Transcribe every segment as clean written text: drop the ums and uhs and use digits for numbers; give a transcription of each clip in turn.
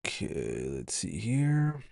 Okay, let's see here.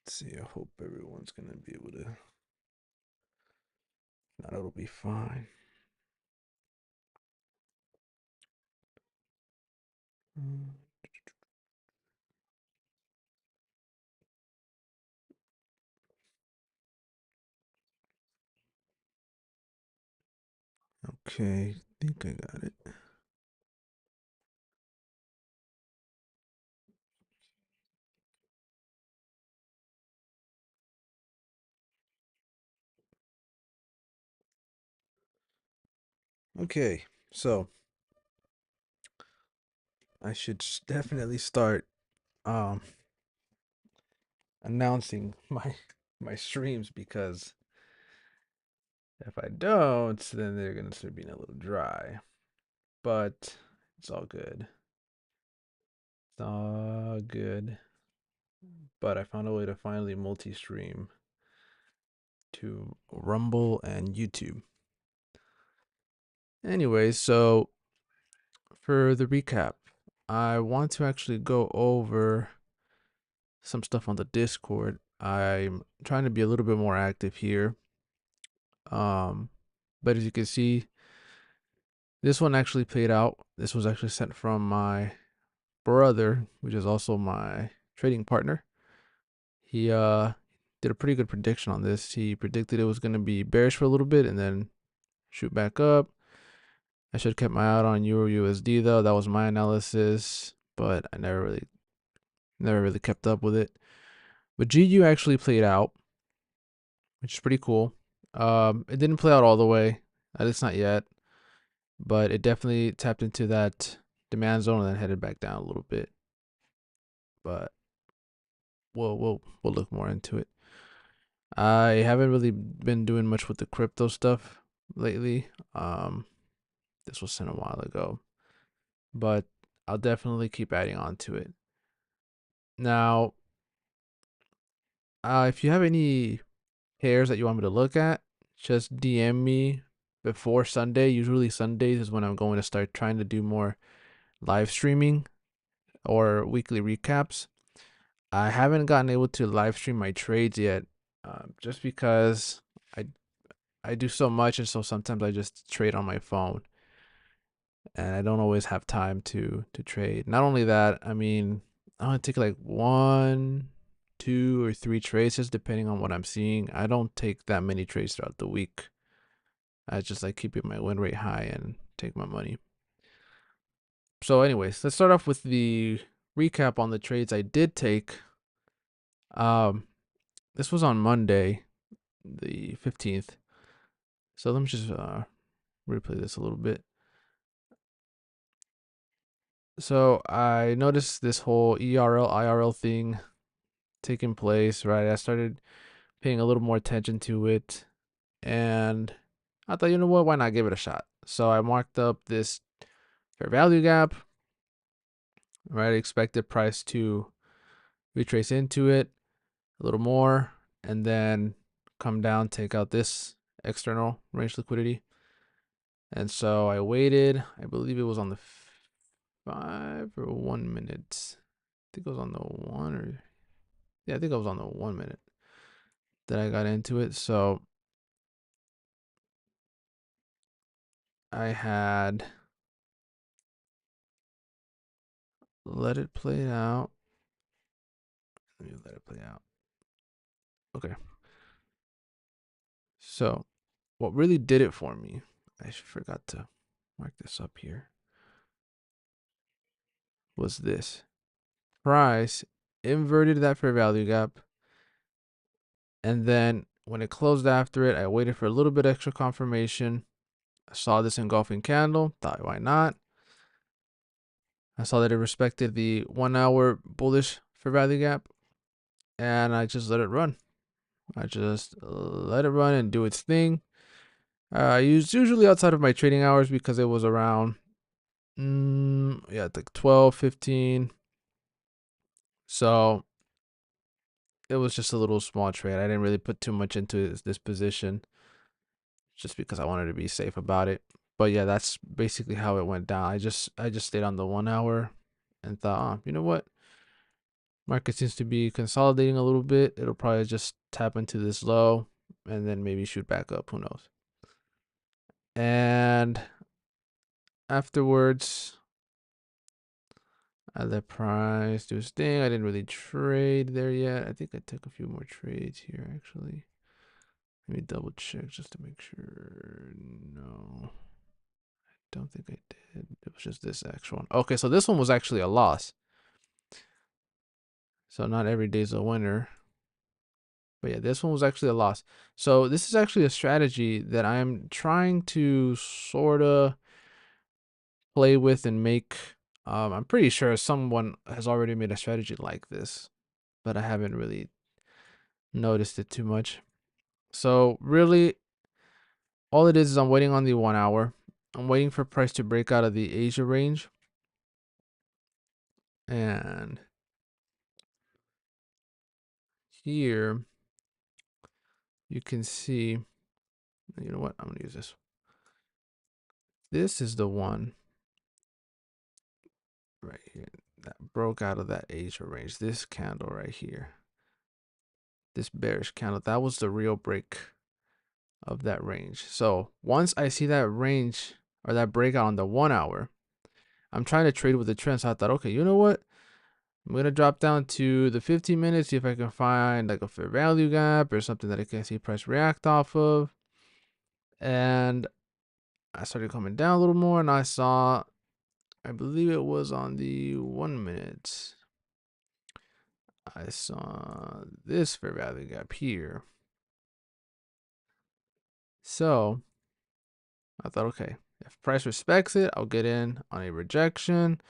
Let's see, I hope everyone's gonna be able to. Not, it'll be fine. Okay, I think I got it. Okay, so I should definitely start um announcing my streams, because if I don't, then they're gonna start being a little dry. But it's all good. It's all good. But I found a way to finally multi-stream to Rumble and YouTube. Anyways, so for the recap, I want to actually go over some stuff on the Discord. I'm trying to be a little bit more active here. But as you can see, this one actually paid out. This was actually sent from my brother, which is also my trading partner. He did a pretty good prediction on this. He predicted it was going to be bearish for a little bit and then shoot back up. I should have kept my eye out on eurjpy though. That was my analysis, but I never really kept up with it. But GU actually played out, which is pretty cool. It didn't play out all the way, at least not yet, but it definitely tapped into that demand zone and then headed back down a little bit. But we'll look more into it. I haven't really been doing much with the crypto stuff lately. This was sent a while ago, but I'll definitely keep adding on to it. Now, if you have any pairs that you want me to look at, just DM me before Sunday. Usually Sundays is when I'm going to start trying to do more live streaming or weekly recaps. I haven't gotten able to live stream my trades yet, just because I do so much, and so sometimes I just trade on my phone, and I don't always have time to trade. Not only that, I mean, I only take like 1, 2, or 3 trades, just depending on what I'm seeing. I don't take that many trades throughout the week. I just like keeping my win rate high and take my money. So anyways, let's start off with the recap on the trades I did take. This was on Monday, the 15th. So let me just replay this a little bit. So I noticed this whole ERL, IRL thing taking place, right? I started paying a little more attention to it, and I thought, you know what, why not give it a shot? So I marked up this fair value gap, right? Expected price to retrace into it a little more, and then come down, take out this external range liquidity. And so I waited. I believe it was on the 5 or 1 minute. I think it was on the 1, or yeah, I think it was on the 1 minute that I got into it. So I had let it play out. Let me let it play out. Okay. So what really did it for me, I forgot to mark this up here, was this. Price inverted that fair value gap, and then when it closed after it, I waited for a little bit extra confirmation. I saw this engulfing candle, thought, why not? I saw that it respected the 1 hour bullish fair value gap, and I just let it run. I just let it run and do its thing. I used usually outside of my trading hours because it was around, yeah, like 12, 15. So it was just a little small trade. I didn't really put too much into this position just because I wanted to be safe about it. But yeah, that's basically how it went down. I just stayed on the 1 hour and thought, oh, you know what? Market seems to be consolidating a little bit. It'll probably just tap into this low and then maybe shoot back up. Who knows? And afterwards, I let price do its thing. I didn't really trade there yet. I think I took a few more trades here actually. Let me double check just to make sure. No, I don't think I did. It was just this actual one. Okay, so this one was actually a loss. So not every day's a winner. But yeah, this one was actually a loss. So this is actually a strategy that I'm trying to sort of play with and make. I'm pretty sure someone has already made a strategy like this, but I haven't really noticed it too much. So really, all it is I'm waiting on the 1 hour. I'm waiting for price to break out of the Asia range. And here you can see, you know what? I'm going to use this. This is the one right here that broke out of that Asia range. This candle right here, this bearish candle, that was the real break of that range. So once I see that range or that breakout on the 1 hour, I'm trying to trade with the trend. So I thought, okay, you know what? I'm going to drop down to the 15 minutes, see if I can find like a fair value gap or something that I can see price react off of. And I started coming down a little more and I saw, I believe it was on the 1 minute, I saw this fair value gap here. So I thought, okay, if price respects it, I'll get in on a rejection.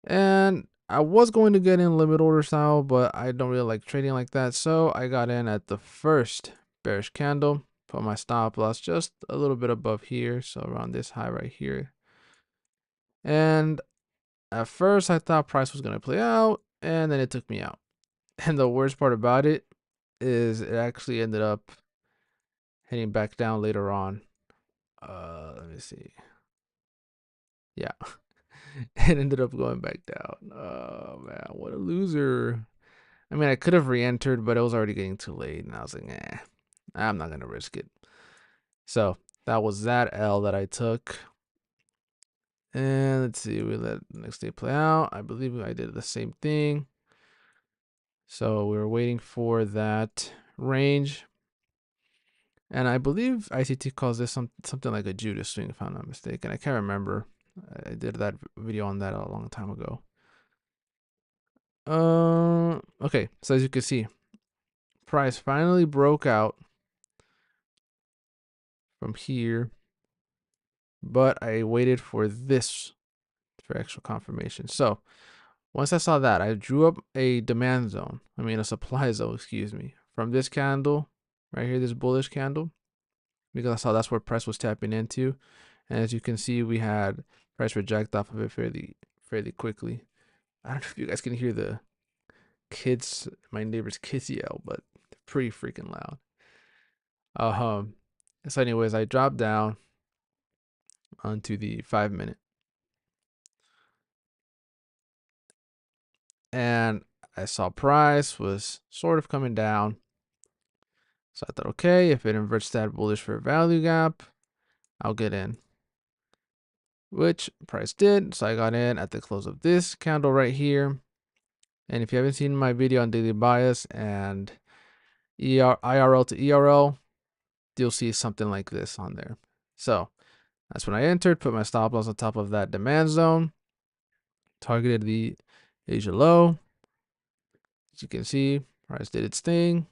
And I was going to get in limit order style, but I don't really like trading like that. So I got in at the first bearish candle, put my stop loss just a little bit above here. So around this high right here. And at first I thought price was going to play out and then it took me out. And the worst part about it is it actually ended up heading back down later on. Let me see. Yeah, it ended up going back down. Oh man, what a loser. I mean, I could have re-entered, but it was already getting too late, and I was like, eh, I'm not gonna risk it. So that was that L that I took. And let's see, we let the next day play out. I believe I did the same thing. So we were waiting for that range. And I believe ICT calls this something like a Judas swing, if I'm not mistaken. I can't remember. I did that video on that a long time ago. Okay, so as you can see, price finally broke out from here, but I waited for this for extra confirmation. So once I saw that, I drew up a demand zone. I mean, a supply zone, excuse me, from this candle right here, this bullish candle, because I saw that's where price was tapping into. And as you can see, we had price reject off of it fairly quickly. I don't know if you guys can hear the kids, my neighbor's kids yell, but they're pretty freaking loud. So anyways, I dropped down onto the 5 minute. And I saw price was sort of coming down. So I thought, okay, if it inverts that bullish fair value gap, I'll get in. Which price did. So I got in at the close of this candle right here. And if you haven't seen my video on daily bias and IRL to ERL, you'll see something like this on there. So that's when I entered, put my stop loss on top of that demand zone, targeted the Asia low. As you can see, price did its thing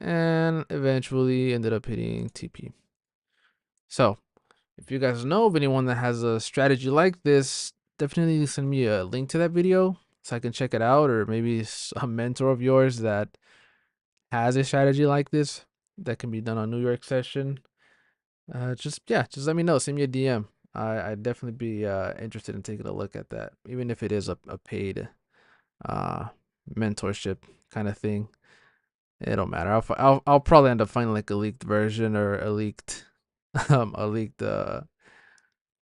and eventually ended up hitting TP. So if you guys know of anyone that has a strategy like this, definitely send me a link to that video so I can check it out, or maybe a mentor of yours that has a strategy like this that can be done on New York session. Just let me know. Send me a DM. I'd definitely be interested in taking a look at that, even if it is a paid uh mentorship kind of thing. It don't matter. I'll probably end up finding like a leaked version or a leaked a leaked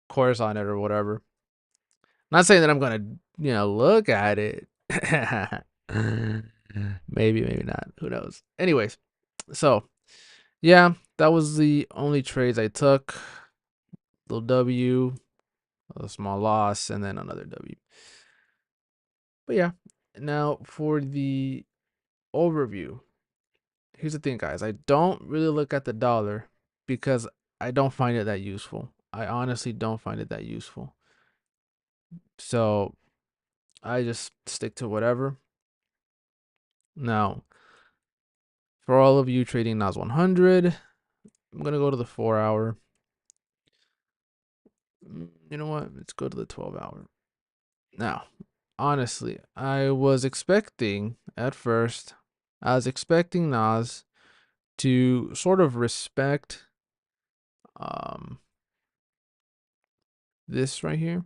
course on it or whatever. Not saying that I'm gonna look at it. Maybe not. Who knows? Anyways, so yeah, that was the only trades I took. Little W, a small loss, and then another W. But yeah, now for the overview. Here's the thing, guys. I don't really look at the dollar because I don't find it that useful. I honestly don't find it that useful. So I just stick to whatever. Now, for all of you trading NAS 100, I'm going to go to the 4-hour. You know what? Let's go to the 12-hour. Now, honestly, I was expecting at first, NAS to sort of respect this right here.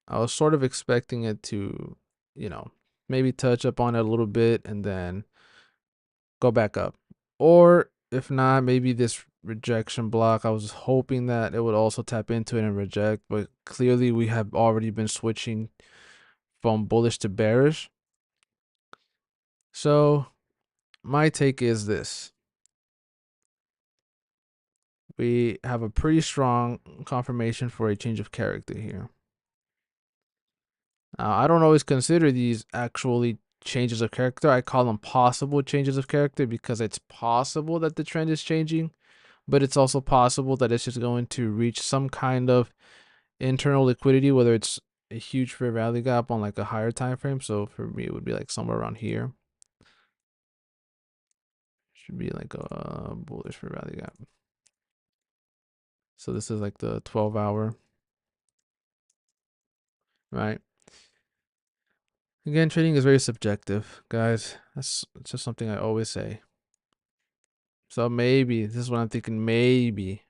I was sort of expecting it to, maybe touch up on it a little bit and then go back up. Or if not, maybe this rejection block, I was hoping that it would also tap into it and reject, but clearly we have already been switching from bullish to bearish. So my take is this. We have a pretty strong confirmation for a change of character here. I don't always consider these actually changes of character. I call them possible changes of character because it's possible that the trend is changing, but it's also possible that it's just going to reach some kind of internal liquidity, whether it's a huge fair value gap on like a higher time frame. So for me, it would be like somewhere around here. Should be like a bullish fair value gap. So this is like the 12-hour, right? Again, trading is very subjective, guys. That's just something I always say. So maybe this is what I'm thinking. Maybe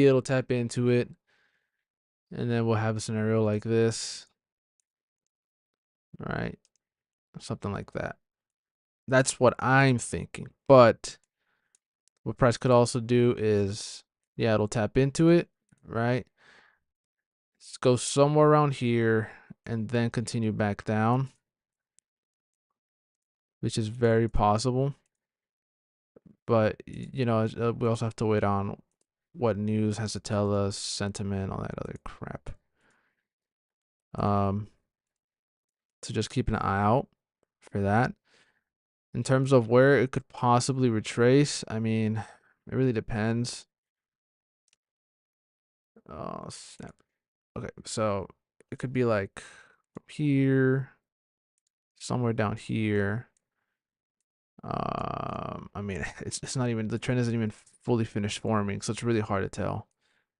it'll tap into it, and then we'll have a scenario like this, right? Something like that. That's what I'm thinking. But what price could also do is, yeah, it'll tap into it, right? Let's go somewhere around here and then continue back down, which is very possible. But we also have to wait on what news has to tell us, sentiment, all that other crap. So just keep an eye out for that. In terms of where it could possibly retrace, I mean, it really depends. Oh, snap. Okay, so it could be like from here, somewhere down here. I mean, it's not even, the trend isn't even fully finished forming, so it's really hard to tell.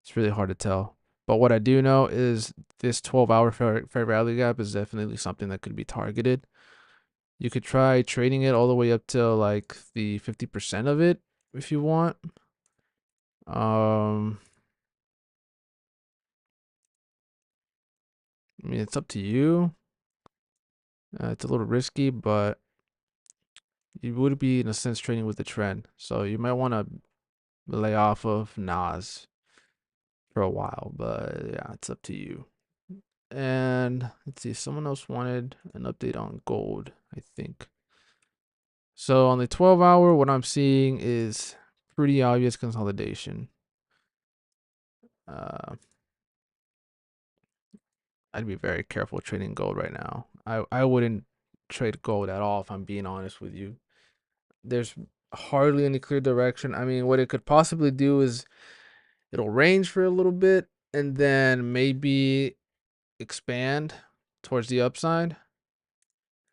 It's really hard to tell. But what I do know is this 12-hour fair value gap is definitely something that could be targeted. You could try trading it all the way up to like the 50% of it if you want. I mean, it's up to you. It's a little risky, but you would be in a sense trading with the trend. So you might want to lay off of NAS for a while, but yeah, it's up to you. And let's see, someone else wanted an update on gold, I think. So on the 12-hour, what I'm seeing is pretty obvious consolidation. I'd be very careful trading gold right now. I wouldn't trade gold at all if I'm being honest with you. There's hardly any clear direction. I mean, what it could possibly do is it'll range for a little bit and then maybe expand towards the upside.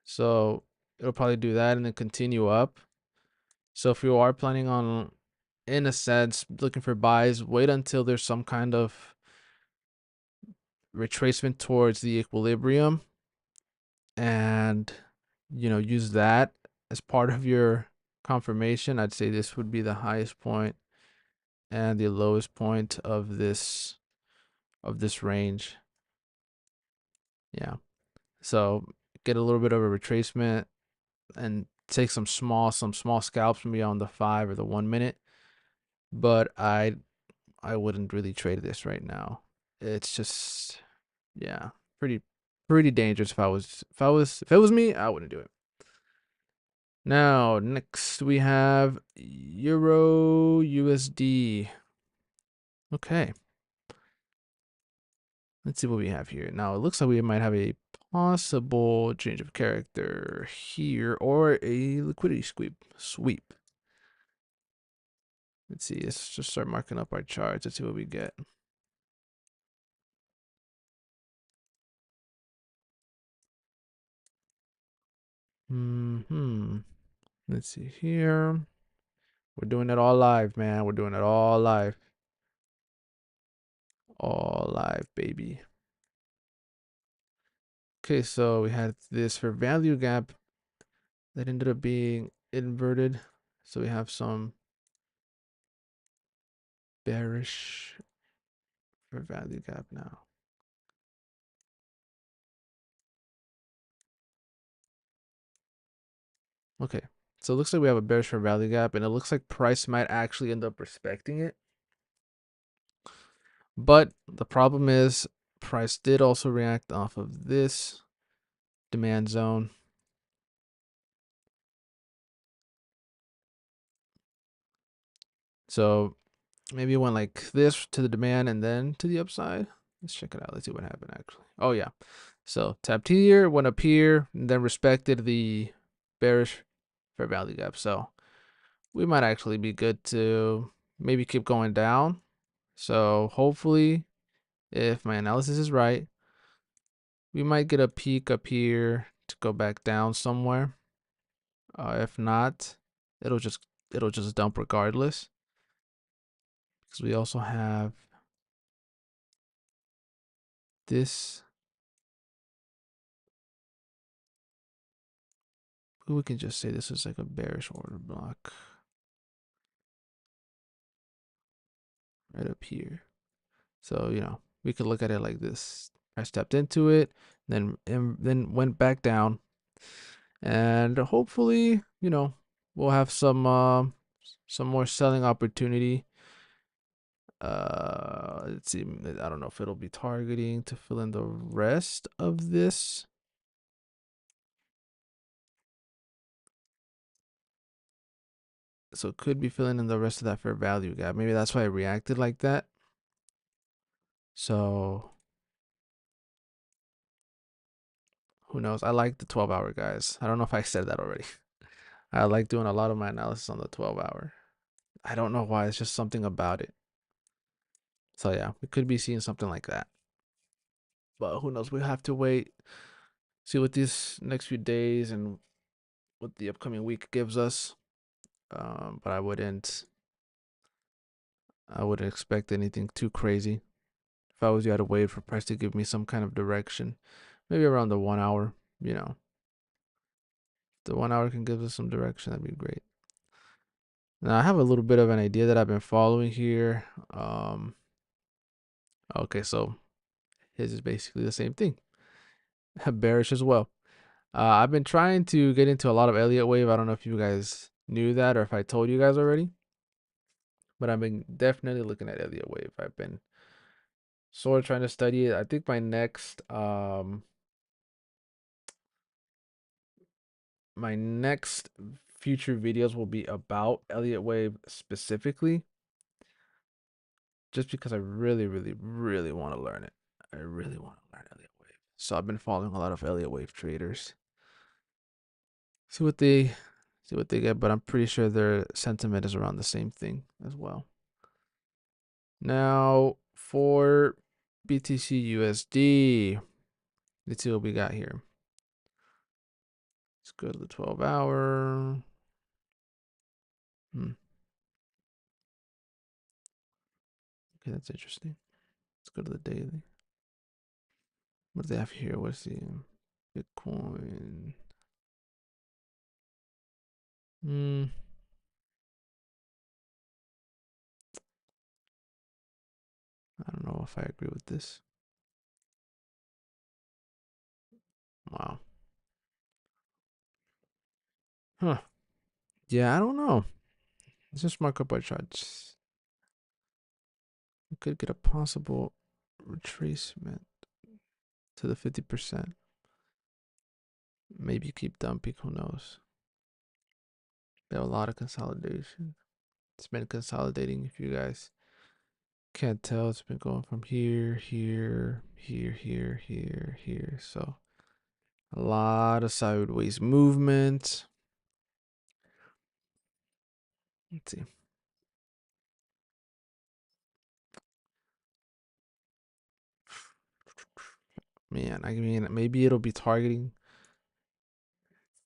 So it'll probably do that and then continue up. So if you are planning on in a sense, looking for buys. Wait until there's some kind of retracement towards the equilibrium, and use that as part of your confirmation. I'd say this would be the highest point and the lowest point of this range. Yeah. So get a little bit of a retracement and take some small scalps maybe on the 5 or the 1 minute. But I wouldn't really trade this right now. It's just, yeah, pretty dangerous. If it was me, I wouldn't do it. Now, next we have Euro USD. Okay. Let's see what we have here. Now, it looks like we might have a possible change of character here or a liquidity sweep. Let's see. Let's just start marking up our charts. Let's see what we get. Let's see here. We're doing it all live, man. We're doing it all live. All live, baby. Okay, so we had this for value gap that ended up being inverted. So we have some bearish for value gap now. Okay, so it looks like we have a bearish for value gap, and it looks like price might actually end up respecting it. But the problem is price did also react off of this demand zone. So maybe it went like this to the demand and then to the upside. Let's check it out. Let's see what happened actually. Oh yeah. So tapped here, went up here, and then respected the bearish fair value gap. So we might actually be good to maybe keep going down. So hopefully, if my analysis is right, we might get a peak up here to go back down somewhere. If not, it'll just dump regardless, because we also have this. We can just say this is like a bearish order block right up here. So we could look at it like this. I stepped into it, then went back down, and hopefully we'll have some more selling opportunity. Let's see. I don't know if it'll be targeting to fill in the rest of this. So it could be filling in the rest of that fair value gap. Maybe that's why it reacted like that. So who knows? I like the 12-hour, guys. I don't know if I said that already. I like doing a lot of my analysis on the 12-hour. I don't know why. It's just something about it. So yeah, we could be seeing something like that. But who knows? We'll have to wait, see what these next few days and what the upcoming week gives us. But I wouldn't expect anything too crazy. If I was you, I'd wait for price to give me some kind of direction. Maybe around the 1 hour, If the 1 hour can give us some direction, that'd be great. Now I have a little bit of an idea that I've been following here. Okay, so his is basically the same thing. Bearish as well. I've been trying to get into a lot of Elliott wave. I don't know if you guys knew that or if I told you guys already, but I've been definitely looking at Elliott wave. I've been sort of trying to study it. I think my next future videos will be about Elliott wave specifically, just because I really, really, really want to learn it. I really want to learn Elliott wave. So I've been following a lot of Elliott wave traders. See what they get, but I'm pretty sure their sentiment is around the same thing as well. Now for BTC USD, let's see what we got here. Let's go to the 12-hour. Okay, that's interesting. Let's go to the daily. What do they have here? What's the Bitcoin? I don't know if I agree with this. Wow. Huh. Yeah, I don't know. Let's just mark up our charts. We could get a possible retracement to the 50%. Maybe keep dumping, who knows? There are a lot of consolidation. It's been consolidating. If you guys can't tell, it's been going from here, here, here, here, here, here. So a lot of sideways movement. Let's see. Man, I mean, maybe it'll be targeting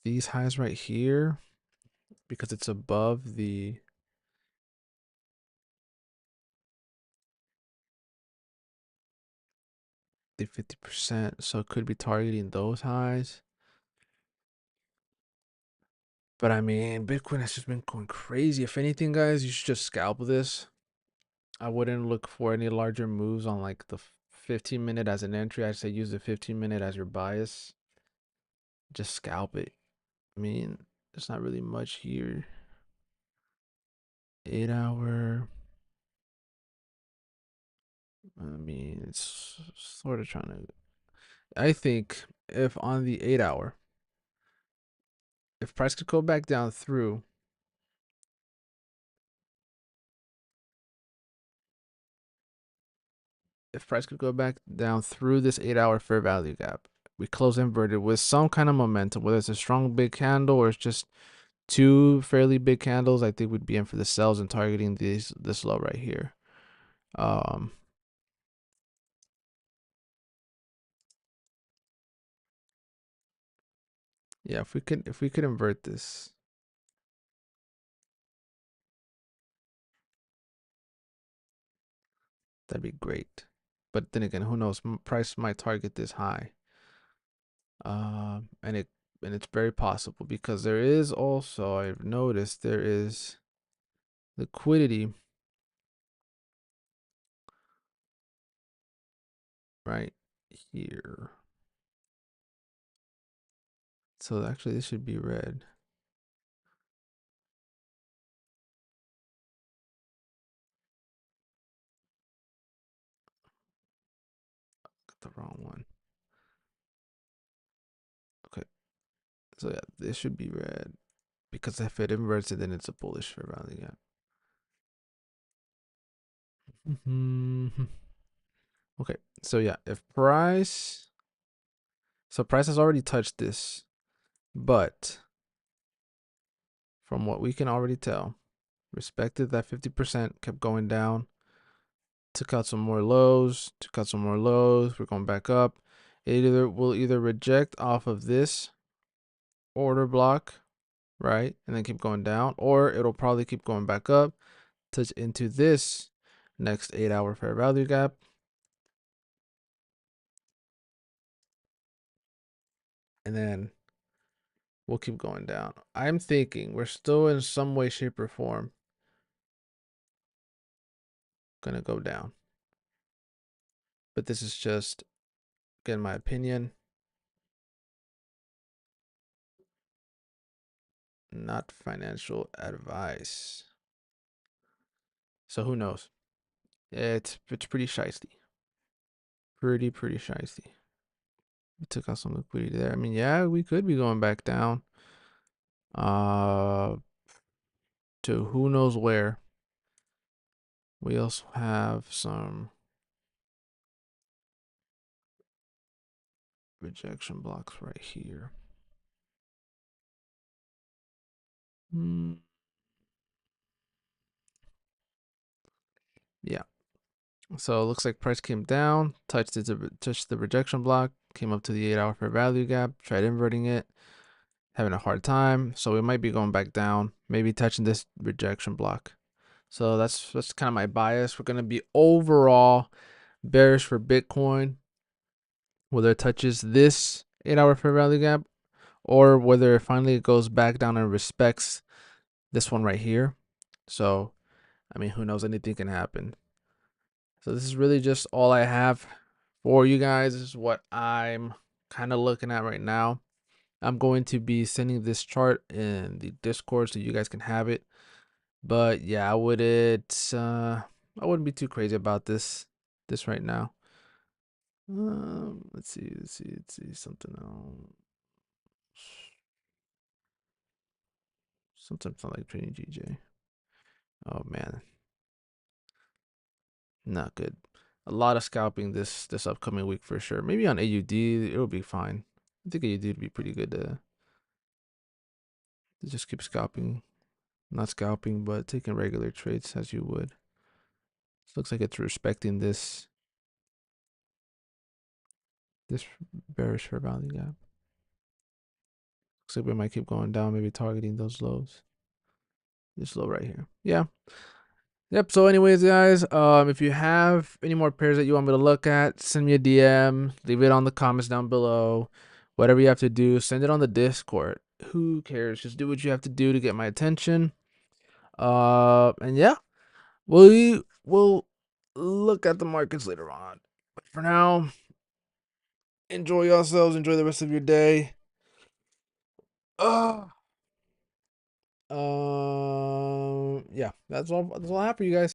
these highs right here because it's above the 50%. So it could be targeting those highs. But I mean, Bitcoin has just been going crazy. If anything, guys, you should just scalp this. I wouldn't look for any larger moves on like the 15-minute as an entry. I'd say use the 15-minute as your bias. Just scalp it. I mean, there's not really much here. 8-hour. I mean, it's sort of trying to. I think if on the 8-hour, if price could go back down through, if price could go back down through this 8-hour fair value gap, we close inverted with some kind of momentum, whether it's a strong big candle or it's just two fairly big candles, I think we'd be in for the sells and targeting this low right here. Yeah, if we could invert this, that'd be great. But then again, who knows? Price might target this high. And it's very possible because there is also, I've noticed there is liquidity right here. So actually this should be red. Got the wrong one. Okay. So yeah, this should be red because if it inverts it, then it's a bullish fair value gap. Okay. So yeah, if price, so price has already touched this, but from what we can already tell, respected that 50%, kept going down, took out some more lows, took out some more lows, we're going back up. It will either reject off of this order block, right, and then keep going down, or it'll probably keep going back up, touch into this next 8-hour fair value gap, and then we'll keep going down. I'm thinking we're still in some way, shape, or form gonna go down. But this is just, again, my opinion. Not financial advice. So who knows? It's pretty shiesty. Pretty shiesty. We took out some liquidity there. I mean, yeah, we could be going back down. To who knows where. We also have some rejection blocks right here. Yeah. So it looks like price came down, touched the rejection block, came up to the 8-hour fair value gap, tried inverting it, having a hard time. So we might be going back down, maybe touching this rejection block. So that's kind of my bias. We're gonna be overall bearish for Bitcoin, whether it touches this 8-hour fair value gap or whether it finally goes back down and respects this one right here. So, I mean, who knows? Anything can happen. So this is really just all I have for you guys. This is what I'm kind of looking at right now. I'm going to be sending this chart in the Discord so you guys can have it. But yeah, I wouldn't be too crazy about this right now. Let's see something else. Sometimes not like trading GJ. Oh man, not good. A lot of scalping this upcoming week for sure. Maybe on AUD it'll be fine. I think AUD would be pretty good to just keep scalping, not scalping, but taking regular trades as you would. It looks like it's respecting this bearish fair value gap. Looks like we might keep going down, maybe targeting those lows. This low right here. Yeah. Yep. So anyways, guys, if you have any more pairs that you want me to look at, send me a DM, leave it on the comments down below. Whatever you have to do, send it on the Discord. Who cares? Just do what you have to do to get my attention. And yeah, we'll look at the markets later on. But for now, enjoy yourselves, enjoy the rest of your day. Yeah, that's all I have for you guys.